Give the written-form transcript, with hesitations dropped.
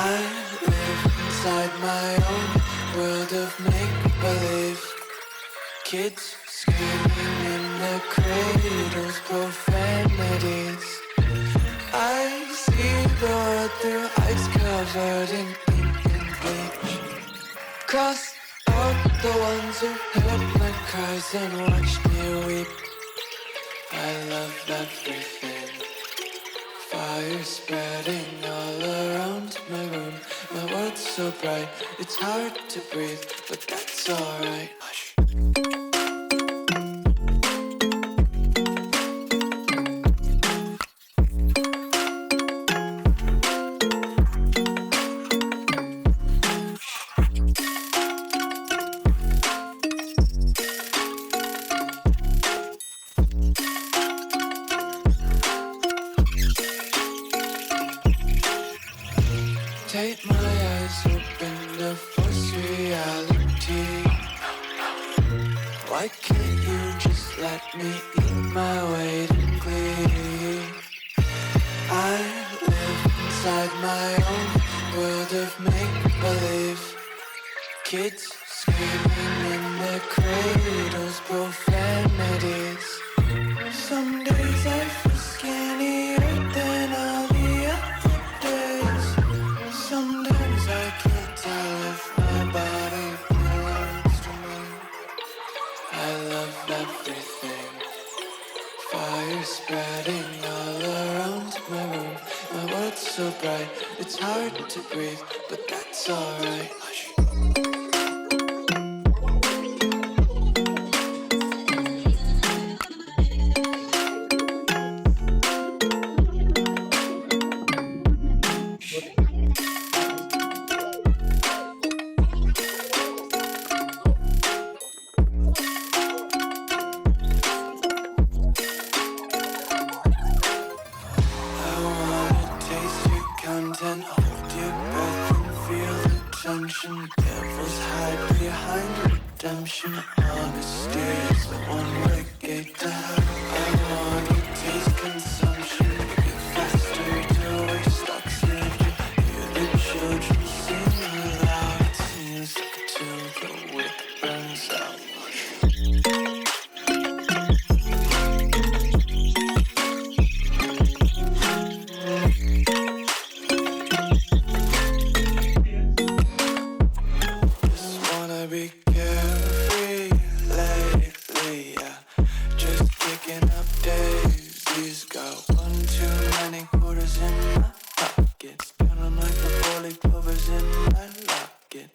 I live inside my own world of make-believe. Kids screaming in their cradles, profanities. I see the world through ice covered in ink and bleach. Cross out the ones who heard my cries and watched me weep. I love everything. Fire spreading all around my room. My world's so bright, it's hard to breathe, but that's alright. Hush. Take my eyes open to force reality. Why can't you just let me eat my weight in glee? I live inside my own world of make-believe. Kids screaming in their cradles, profanities. Some days I feel skinnier than all the other days. Sometimes I can't tell if my body belongs to me. I love everything. Fire spreading all around my room. My world's so bright, it's hard to breathe, but that's alright. Hush. Content, hold your breath and feel the tension. Devils hide behind redemption. Honesty is the one-way gate to hell. I wanna taste consumption. Get faster to waste oxygen. Hear the children sing aloud. It's music till the wick burns out. Be carefree lately, yeah. Just picking up daisies. Got one too many quarters in my pockets. Counting like the 4-leaf clovers in my locket.